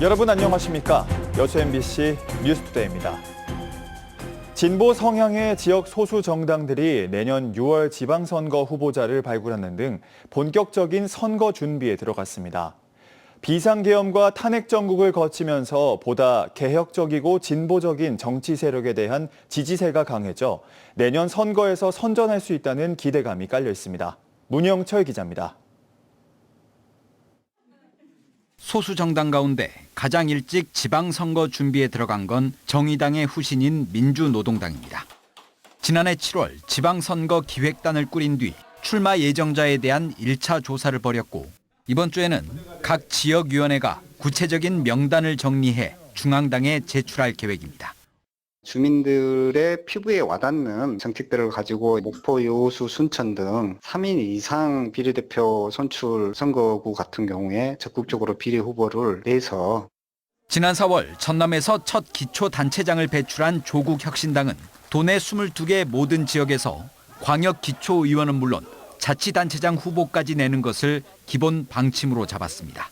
여러분 안녕하십니까? 여수 MBC 뉴스투데이입니다. 진보 성향의 지역 소수 정당들이 내년 6월 지방선거 후보자를 발굴하는 등 본격적인 선거 준비에 들어갔습니다. 비상계엄과 탄핵 정국을 거치면서 보다 개혁적이고 진보적인 정치 세력에 대한 지지세가 강해져 내년 선거에서 선전할 수 있다는 기대감이 깔려 있습니다. 문영철 기자입니다. 소수 정당 가운데 가장 일찍 지방선거 준비에 들어간 건 정의당의 후신인 민주노동당입니다. 지난해 7월 지방선거 기획단을 꾸린 뒤 출마 예정자에 대한 1차 조사를 벌였고 이번 주에는 각 지역위원회가 구체적인 명단을 정리해 중앙당에 제출할 계획입니다. 주민들의 피부에 와닿는 정책들을 가지고 목포, 여수, 순천 등 3인 이상 비례대표 선출 선거구 같은 경우에 적극적으로 비례 후보를 내서 지난 4월 전남에서 첫 기초단체장을 배출한 조국혁신당은 도내 22개 모든 지역에서 광역기초의원은 물론 자치단체장 후보까지 내는 것을 기본 방침으로 잡았습니다.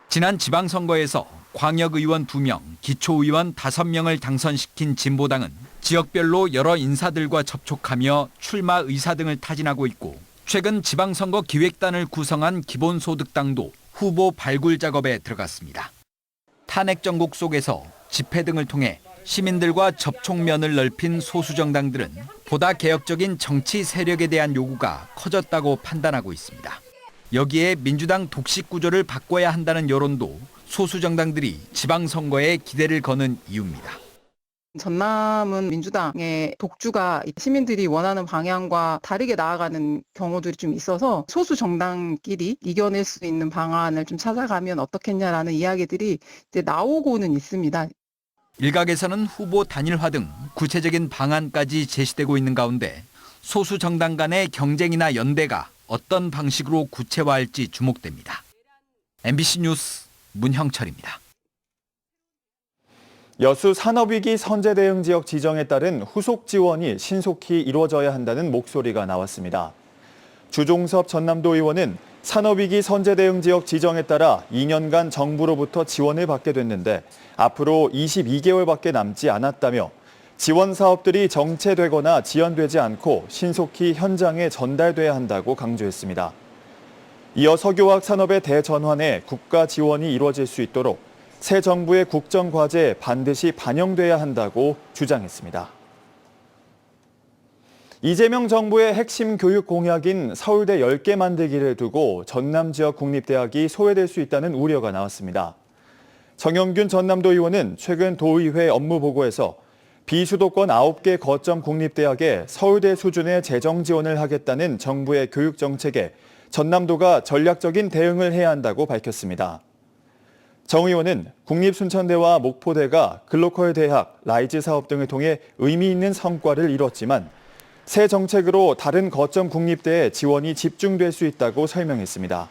지난 지방선거에서 광역의원 2명, 기초의원 5명을 당선시킨 진보당은 지역별로 여러 인사들과 접촉하며 출마 의사 등을 타진하고 있고 최근 지방선거 기획단을 구성한 기본소득당도 후보 발굴 작업에 들어갔습니다. 탄핵 정국 속에서 집회 등을 통해 시민들과 접촉면을 넓힌 소수정당들은 보다 개혁적인 정치 세력에 대한 요구가 커졌다고 판단하고 있습니다. 여기에 민주당 독식 구조를 바꿔야 한다는 여론도 소수 정당들이 지방선거에 기대를 거는 이유입니다. 전남은 민주당의 독주가 시민들이 원하는 방향과 다르게 나아가는 경우들이 좀 있어서 소수 정당끼리 이겨낼 수 있는 방안을 좀 찾아가면 어떻겠냐라는 이야기들이 이제 나오고는 있습니다. 일각에서는 후보 단일화 등 구체적인 방안까지 제시되고 있는 가운데 소수 정당 간의 경쟁이나 연대가 어떤 방식으로 구체화할지 주목됩니다. MBC 뉴스 문형철입니다. 여수 산업위기 선제대응 지역 지정에 따른 후속 지원이 신속히 이루어져야 한다는 목소리가 나왔습니다. 주종섭 전남도 의원은 산업위기 선제대응 지역 지정에 따라 2년간 정부로부터 지원을 받게 됐는데 앞으로 22개월밖에 남지 않았다며 지원 사업들이 정체되거나 지연되지 않고 신속히 현장에 전달돼야 한다고 강조했습니다. 이어 석유화학 산업의 대전환에 국가 지원이 이루어질 수 있도록 새 정부의 국정과제에 반드시 반영돼야 한다고 주장했습니다. 이재명 정부의 핵심 교육 공약인 서울대 10개 만들기를 두고 전남 지역 국립대학이 소외될 수 있다는 우려가 나왔습니다. 정영균 전남도 의원은 최근 도의회 업무 보고에서 비수도권 9개 거점 국립대학에 서울대 수준의 재정 지원을 하겠다는 정부의 교육 정책에 전남도가 전략적인 대응을 해야 한다고 밝혔습니다. 정 의원은 국립순천대와 목포대가 글로컬 대학, 라이즈 사업 등을 통해 의미 있는 성과를 이뤘지만 새 정책으로 다른 거점 국립대에 지원이 집중될 수 있다고 설명했습니다.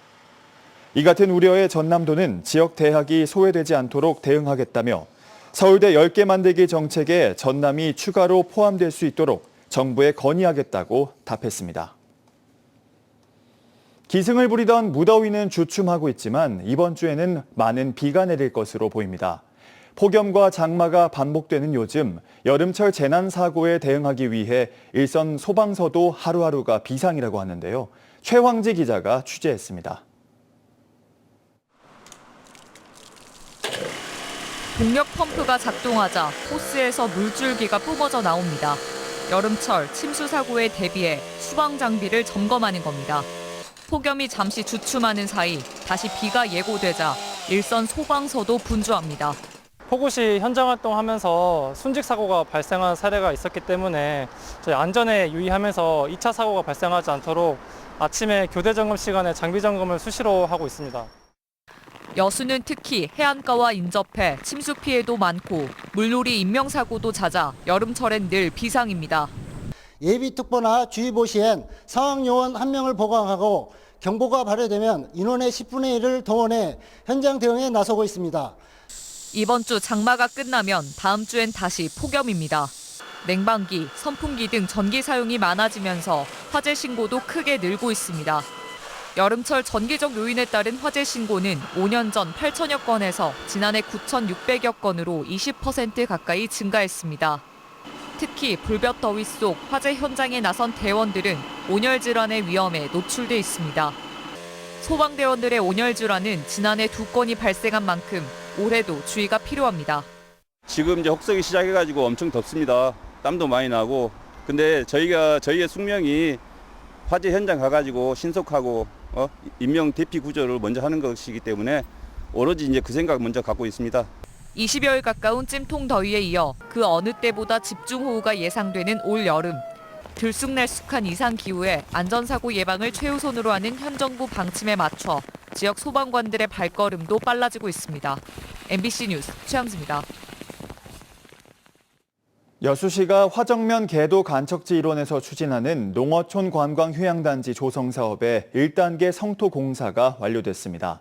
이 같은 우려에 전남도는 지역 대학이 소외되지 않도록 대응하겠다며 서울대 10개 만들기 정책에 전남이 추가로 포함될 수 있도록 정부에 건의하겠다고 답했습니다. 기승을 부리던 무더위는 주춤하고 있지만 이번 주에는 많은 비가 내릴 것으로 보입니다. 폭염과 장마가 반복되는 요즘 여름철 재난사고에 대응하기 위해 일선 소방서도 하루하루가 비상이라고 하는데요. 최황지 기자가 취재했습니다. 동력 펌프가 작동하자 호스에서 물줄기가 뿜어져 나옵니다. 여름철 침수 사고에 대비해 수방 장비를 점검하는 겁니다. 폭염이 잠시 주춤하는 사이 다시 비가 예고되자 일선 소방서도 분주합니다. 폭우시 현장 활동하면서 순직 사고가 발생한 사례가 있었기 때문에 저희 안전에 유의하면서 2차 사고가 발생하지 않도록 아침에 교대 점검 시간에 장비 점검을 수시로 하고 있습니다. 여수는 특히 해안가와 인접해 침수 피해도 많고 물놀이 인명사고도 잦아 여름철엔 늘 비상입니다. 예비특보나 주의보 시엔 상황요원 1명을 보강하고 경보가 발효되면 인원의 10분의 1을 동원해 현장 대응에 나서고 있습니다. 이번 주 장마가 끝나면 다음 주엔 다시 폭염입니다. 냉방기, 선풍기 등 전기 사용이 많아지면서 화재 신고도 크게 늘고 있습니다. 여름철 전기적 요인에 따른 화재 신고는 5년 전 8천여 건에서 지난해 9,600여 건으로 20% 가까이 증가했습니다. 특히 불볕 더위 속 화재 현장에 나선 대원들은 온열 질환의 위험에 노출돼 있습니다. 소방대원들의 온열 질환은 지난해 2건이 발생한 만큼 올해도 주의가 필요합니다. 지금 이제 혹석이 시작해가지고 엄청 덥습니다. 땀도 많이 나고. 근데 저희의 숙명이 화재 현장 가가지고 신속하고 인명 대피 구조를 먼저 하는 것이기 때문에 오로지 이제 그 생각 먼저 갖고 있습니다. 20여일 가까운 찜통 더위에 이어 그 어느 때보다 집중호우가 예상되는 올 여름. 들쑥날쑥한 이상 기후에 안전사고 예방을 최우선으로 하는 현 정부 방침에 맞춰 지역 소방관들의 발걸음도 빨라지고 있습니다. MBC 뉴스 최양수입니다. 여수시가 화정면 계도 간척지 일원에서 추진하는 농어촌 관광 휴양단지 조성 사업의 1단계 성토 공사가 완료됐습니다.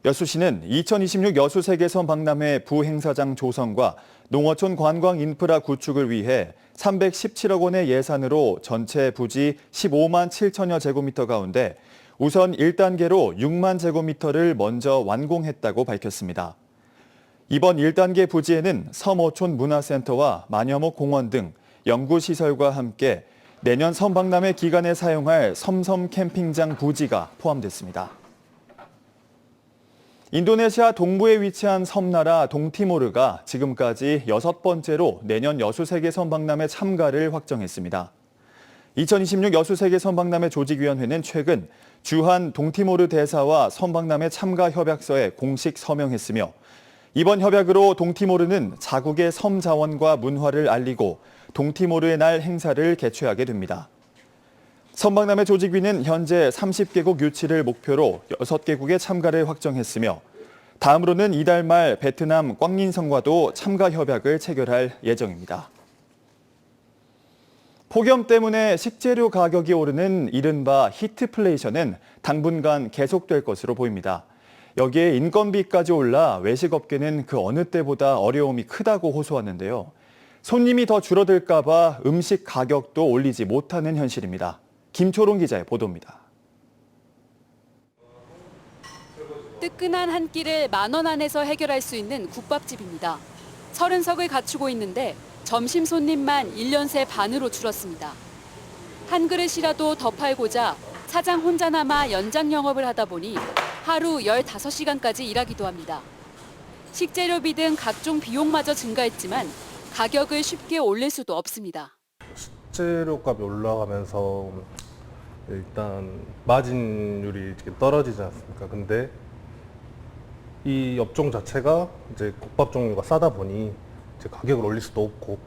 여수시는 2026 여수 세계선 박람회 부행사장 조성과 농어촌 관광 인프라 구축을 위해 317억 원의 예산으로 전체 부지 15만 7천여 제곱미터 가운데 우선 1단계로 6만 제곱미터를 먼저 완공했다고 밝혔습니다. 이번 1단계 부지에는 섬어촌 문화센터와 마녀목 공원 등 연구시설과 함께 내년 섬박람회 기간에 사용할 섬섬 캠핑장 부지가 포함됐습니다. 인도네시아 동부에 위치한 섬나라 동티모르가 지금까지 6번째로 내년 여수세계선박람회 참가를 확정했습니다. 2026 여수세계선박람회 조직위원회는 최근 주한 동티모르 대사와 선박람회 참가 협약서에 공식 서명했으며 이번 협약으로 동티모르는 자국의 섬 자원과 문화를 알리고 동티모르의 날 행사를 개최하게 됩니다. 선박람회 조직위는 현재 30개국 유치를 목표로 6개국의 참가를 확정했으며 다음으로는 이달 말 베트남 꽝린성과도 참가 협약을 체결할 예정입니다. 폭염 때문에 식재료 가격이 오르는 이른바 히트플레이션은 당분간 계속될 것으로 보입니다. 여기에 인건비까지 올라 외식업계는 그 어느 때보다 어려움이 크다고 호소하는데요. 손님이 더 줄어들까 봐 음식 가격도 올리지 못하는 현실입니다. 김초롱 기자의 보도입니다. 뜨끈한 한 끼를 10,000원 안에서 해결할 수 있는 국밥집입니다. 30석을 갖추고 있는데 점심 손님만 1년 새 반으로 줄었습니다. 한 그릇이라도 더 팔고자 사장 혼자나마 연장 영업을 하다 보니 하루 15시간까지 일하기도 합니다. 식재료비 등 각종 비용마저 증가했지만 가격을 쉽게 올릴 수도 없습니다. 식재료값이 올라가면서 일단 마진율이 떨어지지 않습니까? 근데 이 업종 자체가 이제 국밥 종류가 싸다 보니 이제 가격을 올릴 수도 없고.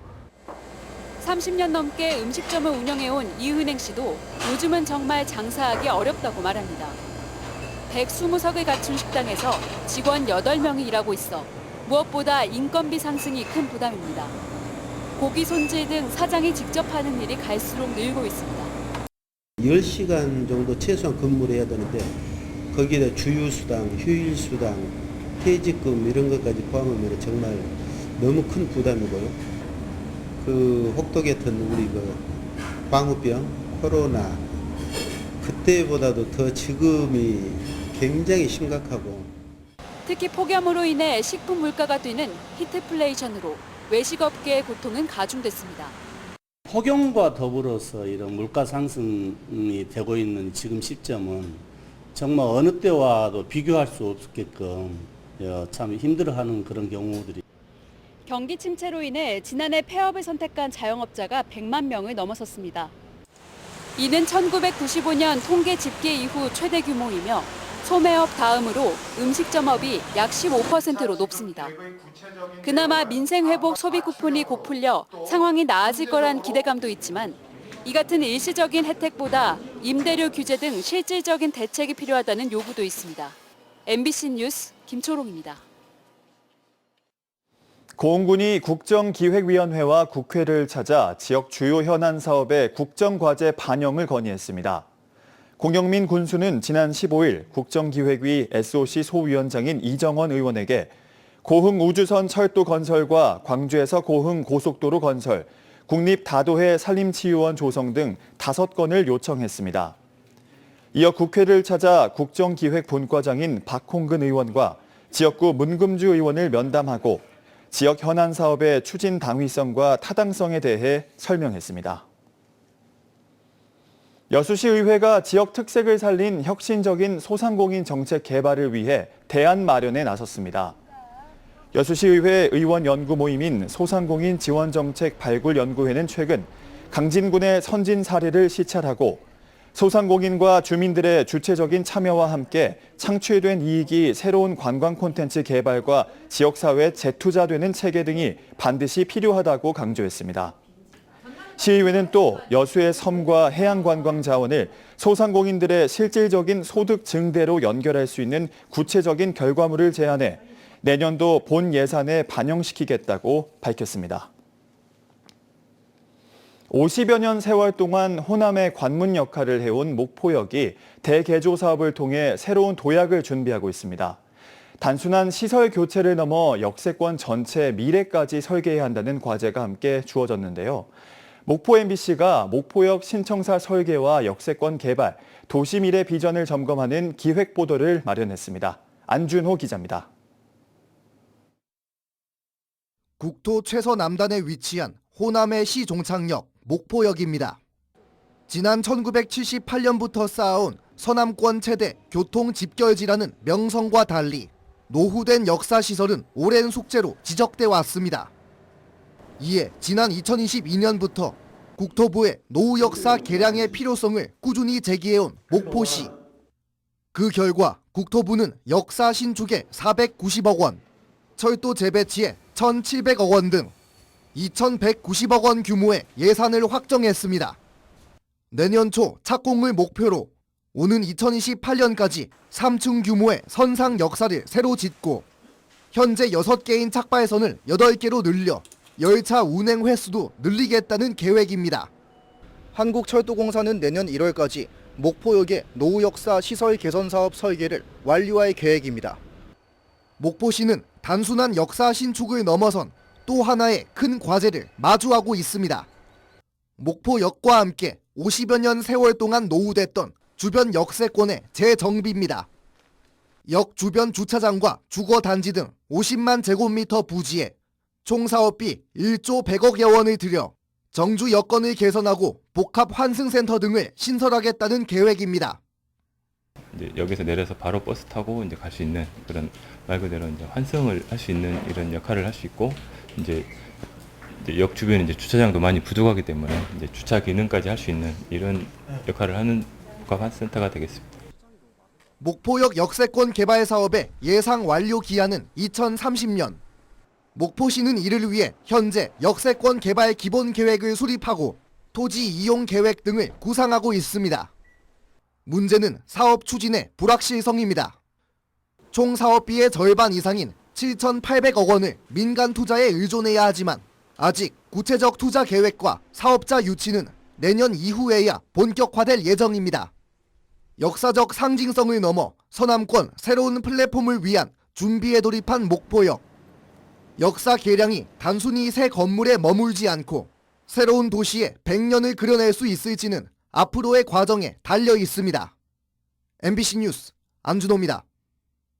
30년 넘게 음식점을 운영해온 이은행 씨도 요즘은 정말 장사하기 어렵다고 말합니다. 120석을 갖춘 식당에서 직원 8명이 일하고 있어 무엇보다 인건비 상승이 큰 부담입니다. 고기 손질 등 사장이 직접 하는 일이 갈수록 늘고 있습니다. 10시간 정도 최소한 근무를 해야 되는데 거기에 주휴수당, 휴일수당, 퇴직금 이런 것까지 포함하면 정말 너무 큰 부담이고요. 그 혹독했던 우리 그 광우병, 코로나 그때보다도 더 지금이 굉장히 심각하고 특히 폭염으로 인해 식품 물가가 뛰는 히트플레이션으로 외식업계의 고통은 가중됐습니다. 폭염과 더불어서 이런 물가 상승이 되고 있는 지금 시점은 정말 어느 때와도 비교할 수 없게끔 참 힘들어하는 그런 경우들이. 경기 침체로 인해 지난해 폐업을 선택한 자영업자가 100만 명을 넘어섰습니다. 이는 1995년 통계 집계 이후 최대 규모이며 소매업 다음으로 음식점업이 약 15%로 높습니다. 그나마 민생회복 소비 쿠폰이 곧 풀려 상황이 나아질 거란 기대감도 있지만 이 같은 일시적인 혜택보다 임대료 규제 등 실질적인 대책이 필요하다는 요구도 있습니다. MBC 뉴스 김초롱입니다. 고흥군이 국정기획위원회와 국회를 찾아 지역 주요 현안 사업의 국정과제 반영을 건의했습니다. 공영민 군수는 지난 15일 국정기획위 SOC 소위원장인 이정원 의원에게 고흥 우주선 철도 건설과 광주에서 고흥 고속도로 건설, 국립다도해 산림치유원 조성 등 5건을 요청했습니다. 이어 국회를 찾아 국정기획본과장인 박홍근 의원과 지역구 문금주 의원을 면담하고 지역 현안 사업의 추진 당위성과 타당성에 대해 설명했습니다. 여수시 의회가 지역 특색을 살린 혁신적인 소상공인 정책 개발을 위해 대안 마련에 나섰습니다. 여수시의회 의원 연구 모임인 소상공인 지원정책 발굴연구회는 최근 강진군의 선진 사례를 시찰하고 소상공인과 주민들의 주체적인 참여와 함께 창출된 이익이 새로운 관광 콘텐츠 개발과 지역사회에 재투자되는 체계 등이 반드시 필요하다고 강조했습니다. 시의회는 또 여수의 섬과 해양관광 자원을 소상공인들의 실질적인 소득 증대로 연결할 수 있는 구체적인 결과물을 제안해 내년도 본 예산에 반영시키겠다고 밝혔습니다. 50여 년 세월 동안 호남의 관문 역할을 해온 목포역이 대개조 사업을 통해 새로운 도약을 준비하고 있습니다. 단순한 시설 교체를 넘어 역세권 전체 미래까지 설계해야 한다는 과제가 함께 주어졌는데요. 목포 MBC가 목포역 신청사 설계와 역세권 개발, 도시미래 비전을 점검하는 기획보도를 마련했습니다. 안준호 기자입니다. 국토 최서남단에 위치한 호남의 시종착역 목포역입니다. 지난 1978년부터 쌓아온 서남권 최대 교통 집결지라는 명성과 달리 노후된 역사시설은 오랜 숙제로 지적돼 왔습니다. 이에 지난 2022년부터 국토부에 노후 역사 개량의 필요성을 꾸준히 제기해온 목포시. 그 결과 국토부는 역사 신축에 490억 원, 철도 재배치에 1,700억 원 등 2,190억 원 규모의 예산을 확정했습니다. 내년 초 착공을 목표로 오는 2028년까지 3층 규모의 선상 역사를 새로 짓고 현재 6개인 착발선을 8개로 늘려 열차 운행 횟수도 늘리겠다는 계획입니다. 한국철도공사는 내년 1월까지 목포역의 노후 역사 시설 개선 사업 설계를 완료할 계획입니다. 목포시는 단순한 역사 신축을 넘어선 또 하나의 큰 과제를 마주하고 있습니다. 목포역과 함께 50여 년 세월 동안 노후됐던 주변 역세권의 재정비입니다. 역 주변 주차장과 주거단지 등 50만 제곱미터 부지에 총 사업비 1조 100억여 원을 들여 정주 여건을 개선하고 복합 환승센터 등을 신설하겠다는 계획입니다. 이제 여기서 내려서 바로 버스 타고 이제 갈 수 있는 그런 말 그대로 이제 환승을 할 수 있는 이런 역할을 할 수 있고 이제 역 주변에 이제 주차장도 많이 부족하기 때문에 이제 주차 기능까지 할 수 있는 이런 역할을 하는 복합 환승센터가 되겠습니다. 목포역 역세권 개발 사업의 예상 완료 기한은 2030년. 목포시는 이를 위해 현재 역세권 개발 기본 계획을 수립하고 토지 이용 계획 등을 구상하고 있습니다. 문제는 사업 추진의 불확실성입니다. 총 사업비의 절반 이상인 7,800억 원을 민간 투자에 의존해야 하지만 아직 구체적 투자 계획과 사업자 유치는 내년 이후에야 본격화될 예정입니다. 역사적 상징성을 넘어 서남권 새로운 플랫폼을 위한 준비에 돌입한 목포역. 역사 개량이 단순히 새 건물에 머물지 않고 새로운 도시의 100년을 그려낼 수 있을지는 앞으로의 과정에 달려 있습니다. MBC 뉴스 안준호입니다.